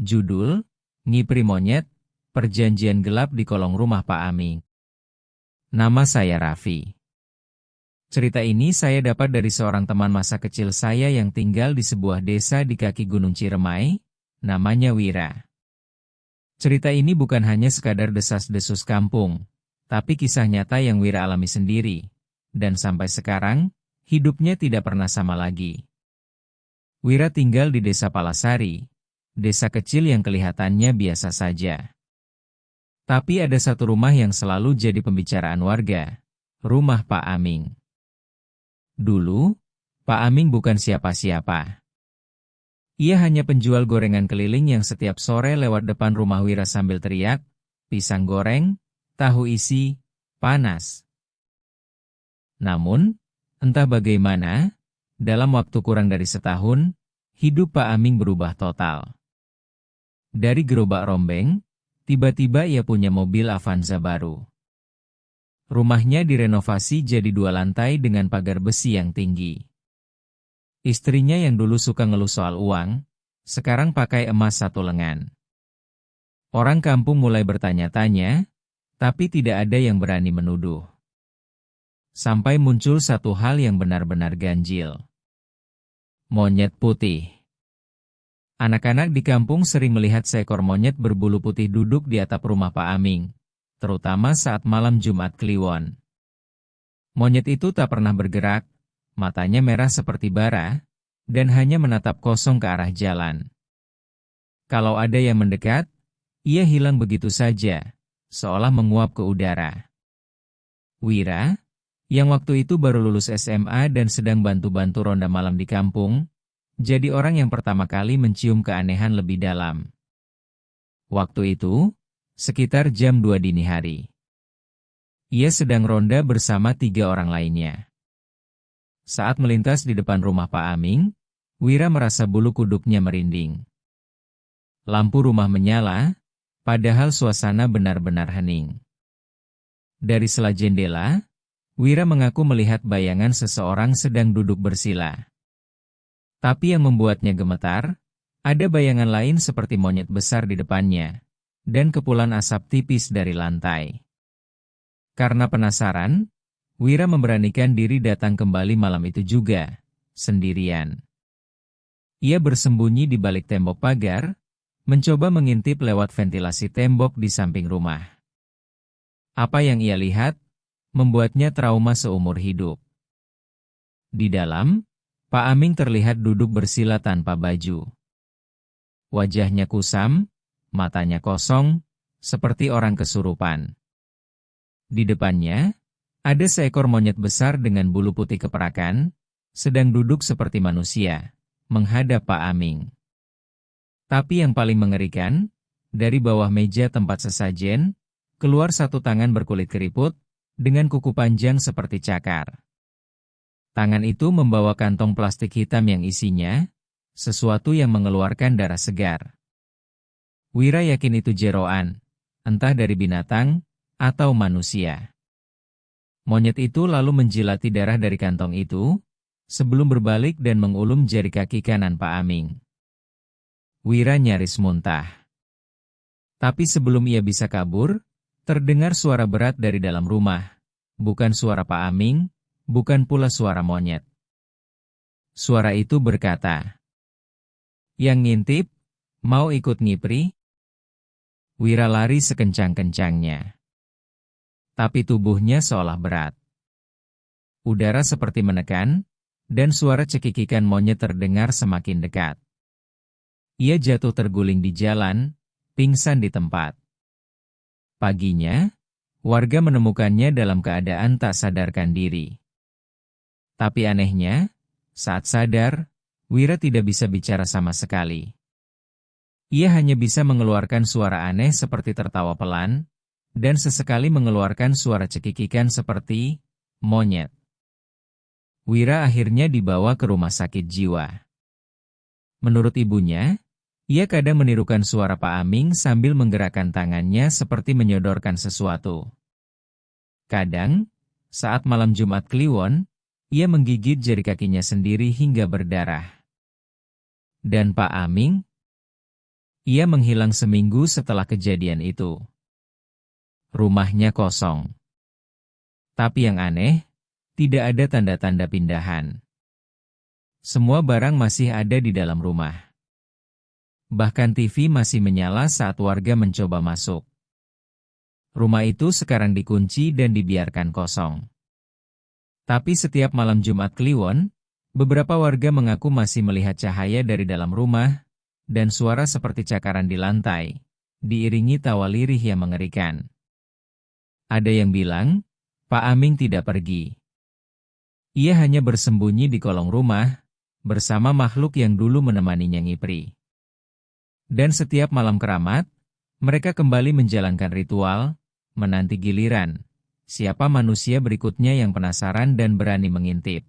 Judul, Ngipri Monyet, Perjanjian Gelap di Kolong Rumah Pak Aming. Nama saya Raffi. Cerita ini saya dapat dari seorang teman masa kecil saya yang tinggal di sebuah desa di kaki Gunung Ciremai, namanya Wira. Cerita ini bukan hanya sekadar desas-desus kampung, tapi kisah nyata yang Wira alami sendiri, dan sampai sekarang, hidupnya tidak pernah sama lagi. Wira tinggal di desa Palasari, desa kecil yang kelihatannya biasa saja. Tapi ada satu rumah yang selalu jadi pembicaraan warga, rumah Pak Aming. Dulu, Pak Aming bukan siapa-siapa. Ia hanya penjual gorengan keliling yang setiap sore lewat depan rumah Wira sambil teriak, pisang goreng, tahu isi, panas. Namun, entah bagaimana, dalam waktu kurang dari setahun, hidup Pak Aming berubah total. Dari gerobak rombeng, tiba-tiba ia punya mobil Avanza baru. Rumahnya direnovasi jadi 2 lantai dengan pagar besi yang tinggi. Istrinya yang dulu suka ngeluh soal uang, sekarang pakai emas 1 lengan. Orang kampung mulai bertanya-tanya, tapi tidak ada yang berani menuduh. Sampai muncul satu hal yang benar-benar ganjil. Monyet putih. Anak-anak di kampung sering melihat seekor monyet berbulu putih duduk di atap rumah Pak Aming, terutama saat malam Jumat Kliwon. Monyet itu tak pernah bergerak, matanya merah seperti bara, dan hanya menatap kosong ke arah jalan. Kalau ada yang mendekat, ia hilang begitu saja, seolah menguap ke udara. Wira, yang waktu itu baru lulus SMA dan sedang bantu-bantu ronda malam di kampung, jadi orang yang pertama kali mencium keanehan lebih dalam. Waktu itu, sekitar jam 2 dini hari. Ia sedang ronda bersama 3 orang lainnya. Saat melintas di depan rumah Pak Aming, Wira merasa bulu kuduknya merinding. Lampu rumah menyala, padahal suasana benar-benar hening. Dari sela jendela, Wira mengaku melihat bayangan seseorang sedang duduk bersila. Tapi yang membuatnya gemetar, ada bayangan lain seperti monyet besar di depannya, dan kepulan asap tipis dari lantai. Karena penasaran, Wira memberanikan diri datang kembali malam itu juga, sendirian. Ia bersembunyi di balik tembok pagar, mencoba mengintip lewat ventilasi tembok di samping rumah. Apa yang ia lihat, membuatnya trauma seumur hidup. Di dalam, Pak Aming terlihat duduk bersila tanpa baju. Wajahnya kusam, matanya kosong, seperti orang kesurupan. Di depannya, ada seekor monyet besar dengan bulu putih keperakan, sedang duduk seperti manusia, menghadap Pak Aming. Tapi yang paling mengerikan, dari bawah meja tempat sesajen, keluar satu tangan berkulit keriput, dengan kuku panjang seperti cakar. Tangan itu membawa kantong plastik hitam yang isinya sesuatu yang mengeluarkan darah segar. Wira yakin itu jeroan, entah dari binatang atau manusia. Monyet itu lalu menjilati darah dari kantong itu, sebelum berbalik dan mengulum jari kaki kanan Pak Aming. Wira nyaris muntah. Tapi sebelum ia bisa kabur, terdengar suara berat dari dalam rumah. Bukan suara Pak Aming, bukan pula suara monyet. Suara itu berkata, "Yang ngintip, mau ikut ngipri?" Wira lari sekencang-kencangnya. Tapi tubuhnya seolah berat. Udara seperti menekan, dan suara cekikikan monyet terdengar semakin dekat. Ia jatuh terguling di jalan, pingsan di tempat. Paginya, warga menemukannya dalam keadaan tak sadarkan diri. Tapi anehnya, saat sadar, Wira tidak bisa bicara sama sekali. Ia hanya bisa mengeluarkan suara aneh seperti tertawa pelan, dan sesekali mengeluarkan suara cekikikan seperti monyet. Wira akhirnya dibawa ke rumah sakit jiwa. Menurut ibunya, ia kadang menirukan suara Pak Aming sambil menggerakkan tangannya seperti menyodorkan sesuatu. Kadang, saat malam Jumat Kliwon, ia menggigit jari kakinya sendiri hingga berdarah. Dan Pak Aming? Ia menghilang seminggu setelah kejadian itu. Rumahnya kosong. Tapi yang aneh, tidak ada tanda-tanda pindahan. Semua barang masih ada di dalam rumah. Bahkan TV masih menyala saat warga mencoba masuk. Rumah itu sekarang dikunci dan dibiarkan kosong. Tapi setiap malam Jumat Kliwon, beberapa warga mengaku masih melihat cahaya dari dalam rumah, dan suara seperti cakaran di lantai, diiringi tawa lirih yang mengerikan. Ada yang bilang, Pak Aming tidak pergi. Ia hanya bersembunyi di kolong rumah, bersama makhluk yang dulu menemaninya ngipri. Dan setiap malam keramat, mereka kembali menjalankan ritual, menanti giliran, siapa manusia berikutnya yang penasaran dan berani mengintip.